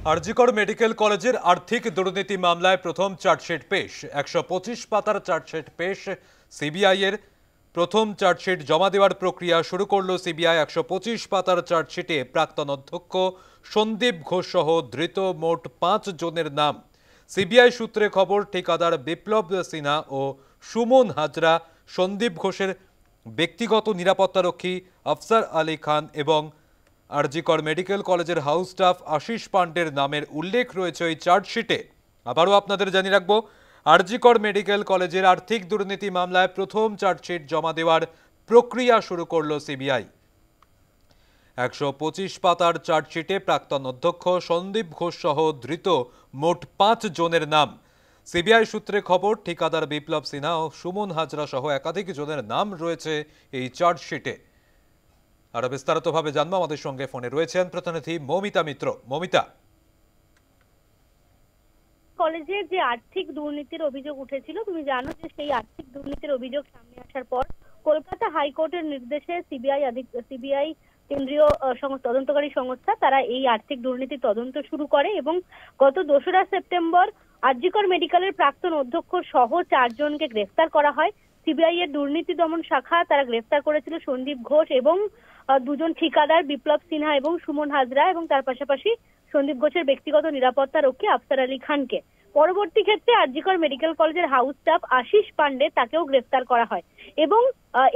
RG Kar medical কলেজের আর্থিক দুর্নীতি মামলায় প্রথম চার্জশিট পেশ। ১২৫ পাতার চার্জশিট পেশ সিবিআই এর। প্রথম চার্জশিট জমা দেওয়ার প্রক্রিয়া শুরু করল সিবিআই। ১২৫ পাতার চার্জশিটে প্রাক্তন অধ্যক্ষ সন্দীপ ঘোষ সহ ধৃত মোট ৫ জনের নাম। সিবিআই সূত্রে খবর, ঠিকাদার বিপ্লব সিনহা ও সুমন হাজরা, সন্দীপ ঘোষের ব্যক্তিগত নিরাপত্তারক্ষী আফসার আলী খান এবং আরজিকর মেডিকেল কলেজের হাউস স্টাফ আশিস পান্ডের নামের উল্লেখ রয়েছে এই চার্জশিটে। আবারও আপনাদের জানিয়ে রাখবো, আরজিকর মেডিকেল কলেজের আর্থিক দুর্নীতি মামলায় প্রথম চার্জশিট জমা দেওয়ার প্রক্রিয়া শুরু করল সিবিআই। ১২৫ পাতার চার্জশিটে প্রাক্তন অধ্যক্ষ সন্দীপ ঘোষ সহ ধৃত মোট ৫ জনের নাম। সিবিআই সূত্রে খবর, ঠিকাদার বিপ্লব সিনহা ও সুমন হাজরা সহ একাধিক জনের নাম রয়েছে এই চার্জশিটে। আরো বিস্তারিতভাবে জানবো, আমাদের সঙ্গে ফোনে রয়েছেন প্রতিনিধি মৌমিতা মিত্র। মৌমিতা, কলেজের যে আর্থিক দুর্নীতির অভিযোগ উঠেছিল, তুমি জানো যে সেই আর্থিক দুর্নীতির অভিযোগ সামনে আসার পর কলকাতা হাইকোর্টের নির্দেশে সিবিআই কেন্দ্রীয় তদন্তকারী সংস্থা তারা এই আর্থিক দুর্নীতি তদন্ত শুরু করে এবং গত ২রা সেপ্টেম্বর আরজিকর মেডিকেলের প্রাক্তন অধ্যক্ষ সহ ৪ জনকে গ্রেফতার করা হয়। সিবিআই এর দুর্নীতি দমন শাখা তারা গ্রেফতার করেছিল সন্দীপ ঘোষ এবং ২ জন ঠিকাদার বিপ্লব সিনহা এবং সুমন হাজরা এবং তার পাশাপাশি সন্দীপ ঘোষের ব্যক্তিগত নিরাপত্তা রক্ষী আফসার আলী খানকে। পরবর্তী ক্ষেত্রে আরজিকর মেডিকেল কলেজের হাউস স্টাফ আশিস পান্ডে তাকেও গ্রেফতার করা হয় এবং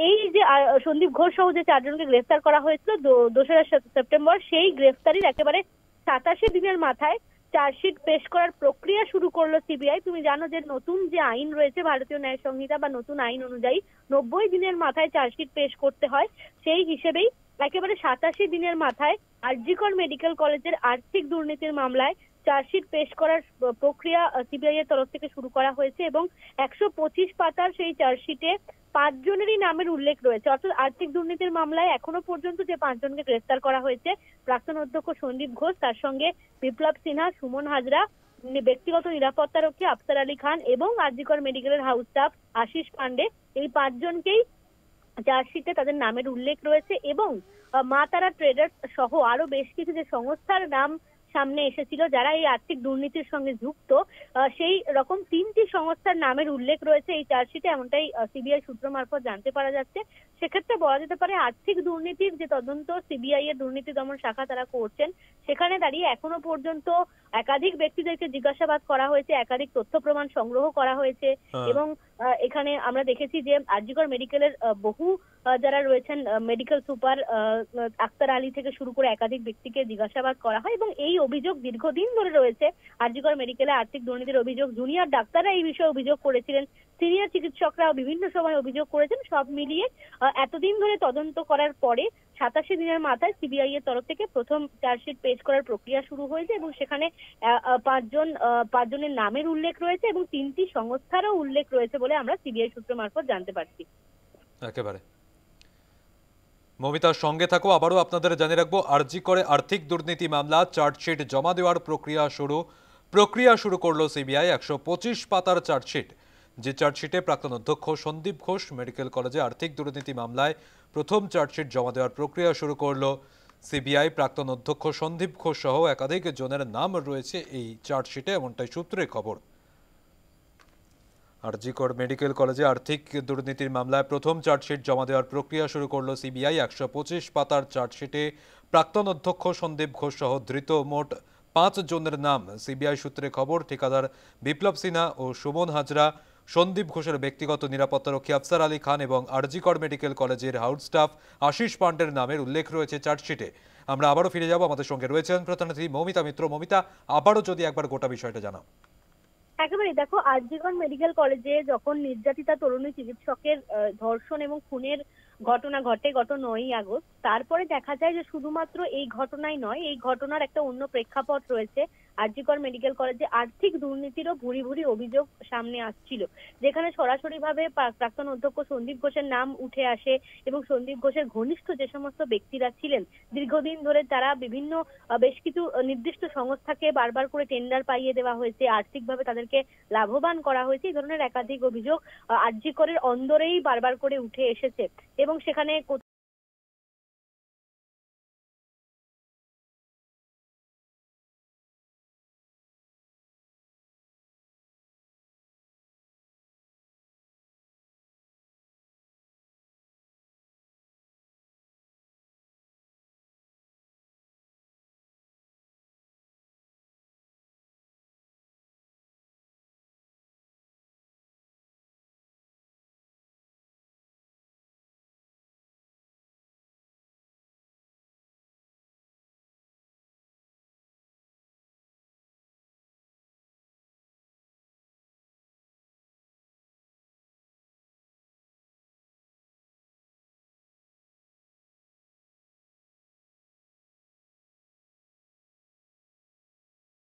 এই যে সন্দীপ ঘোষ সহ যে ৪ জনকে গ্রেফতার করা হয়েছিল ২রা সেপ্টেম্বর, সেই গ্রেফতারির একেবারে ৮৭ দিনের মাথায় চার্জশিট পেশ করার প্রক্রিয়া শুরু করলো সিবিআই। তুমি জানো যে নতুন যে আইন রয়েছে ভারতীয় ন্যায় সংহিতা বা নতুন আইন অনুযায়ী ৯০ দিনের মাথায় চার্জশিট পেশ করতে হয়। সেই হিসেবেই একেবারে ৮৭ দিনের মাথায় আরজিকর মেডিকেল কলেজের আর্থিক দুর্নীতির মামলায় চার্জশিট পেশ করার প্রক্রিয়া সিবিআই এর তরফ থেকে শুরু করা হয়েছে এবং ১২৫ পাতার সেই চার্জশিটে ৫ জনেরই নামের উল্লেখ রয়েছে। অর্থাৎ আর্থিক দুর্নীতির মামলায় এখনো পর্যন্ত যে ৫ জনকে গ্রেফতার করা হয়েছে, প্রাক্তন অধ্যক্ষ সন্দীপ ঘোষ, তার সঙ্গে বিপ্লব সিনহা, সুমন হাজরা, ব্যক্তিগত নিরাপত্তারক্ষী আফসার আলী খান এবং আরজিকর মেডিকেলের হাউস স্টাফ আশিস পান্ডে, এই ৫ জনকেই চার্জশিটে তাদের নামের উল্লেখ রয়েছে এবং মা তারা ট্রেডার্স সহ আরো বেশ কিছু যে সংস্থার নাম সামনে এসেছিল যারা এই আর্থিক দুর্নীতির সঙ্গে যুক্ত, সেই রকম ৩টি সংস্থার নামের উল্লেখ রয়েছে এই চার্জশিটে, এমনটাই সিবিআই সূত্র মারফত জানতে পারা যাচ্ছে। সেক্ষেত্রে বলা যেতে পারে আর্থিক দুর্নীতির যে তদন্ত সিবিআই এর দুর্নীতি দমন শাখা তারা করছেন, সেখানে দাঁড়িয়ে এখনো পর্যন্ত একাধিক ব্যক্তিদেরকে জিজ্ঞাসাবাদ করা হয়েছে, একাধিক তথ্য প্রমাণ সংগ্রহ করা হয়েছে এবং এখানে আমরা দেখেছি যে আরজিকর মেডিকেলের বহু যারা রয়েছেন মেডিকেল সুপার আফসার আলী থেকে শুরু করে একাধিক ব্যক্তিকে জিজ্ঞাসাবাদ করা হয় এবং এই অভিযোগ দীর্ঘদিন ধরে রয়েছে। আরজিকর মেডিকেলে আর্থিক দুর্নীতির অভিযোগ জুনিয়র ডাক্তাররা এই বিষয়ে অভিযোগ করেছিলেন, সিনিয়র চিকিৎসকরাও বিভিন্ন সময় অভিযোগ করেছেন। সব মিলিয়ে এতদিন ধরে তদন্ত করার পরে ৮৭ দিনের মাথায় সিবিআই এর তরফ থেকে প্রথম চার্জশিট পেশ করার প্রক্রিয়া শুরু হয়েছে এবং সেখানে ৫ জনের নামের উল্লেখ রয়েছে এবং ৩টি সংস্থারও উল্লেখ রয়েছে বলে আমরা সিবিআই সূত্র মারফত জানতে পারছি। একেবারে মৌমিতার সঙ্গে থাকো। আবারও আপনাদের জানিয়ে রাখবো, আরজিকরে আর্থিক দুর্নীতি মামলা চার্জশিট জমা দেওয়ার প্রক্রিয়া শুরু করলো সিবিআই। ১২৫ পাতার চার্জশিট, যে চার্জশিটে প্রাক্তন অধ্যক্ষ সন্দীপ ঘোষ মেডিকেল কলেজে আর্থিক দুর্নীতি মামলায় প্রথম চার্জশিট জমা দেওয়ার প্রক্রিয়া শুরু করলো সিবিআই। প্রাক্তন অধ্যক্ষ সন্দীপ ঘোষ সহ একাধিক জনের নাম রয়েছে এই চার্জশিটে, এমনটাই সূত্রে খবর। আরজিকর মেডিকেল কলেজে আর্থিক দুর্নীতির মামলায় প্রথম চার্জশিট জমা দেওয়ার প্রক্রিয়া শুরু করল সিবিআই। ১২৫ পাতার চার্জশিটে প্রাক্তন অধ্যক্ষ সন্দীপ ঘোষ সহ ধৃত মোট ৫ জনের নাম। সিবিআই সূত্রে খবর, ঠিকাদার বিপ্লব সিনহা ও সুমন হাজরা, সন্দীপ ঘোষের ব্যক্তিগত নিরাপত্তারক্ষী আফসার আলী খান এবং আরজিকর মেডিকেল কলেজের হাউস স্টাফ আশিস পান্ডের নামের উল্লেখ রয়েছে চার্জশিটে। আমরা আবারও ফিরে যাব, আমাদের সঙ্গে রয়েছেন প্রতিনিধি মৌমিতা মিত্র। মৌমিতা, আবারও যদি একবার গোটা বিষয়টা জানাও। একেবারে দেখো, আরজিকর মেডিকেল কলেজে যখন নির্যাতিতা তরুণী চিকিৎসকের ধর্ষণ এবং খুনের ঘটনা ঘটে গত ৯ই আগস্ট, তারপরে দেখা যায় যে শুধুমাত্র এই ঘটনাই নয়, এই ঘটনার একটা অন্য প্রেক্ষাপট রয়েছে। আরজিকর মেডিকেল কলেজে আর্থিক দুর্নীতিরও ভুরি ভুরি অভিযোগ সামনে আসছিল, যেখানে সরাসরি ভাবে প্রাক্তন অধ্যক্ষ সন্দীপ ঘোষের নাম উঠে আসে এবং সন্দীপ ঘোষের ঘনিষ্ঠ যে সমস্ত ব্যক্তিরা ছিলেন, দীর্ঘদিন ধরে তারা বিভিন্ন বেশ কিছু নির্দিষ্ট সংস্থাকে বারবার করে টেন্ডার পাইয়ে দেওয়া হয়েছে, আর্থিকভাবে তাদেরকে লাভবান করা হয়েছে, এই ধরনের একাধিক অভিযোগ আরজিকরের অন্দরেই বারবার করে উঠে এসেছে এবং সেখানে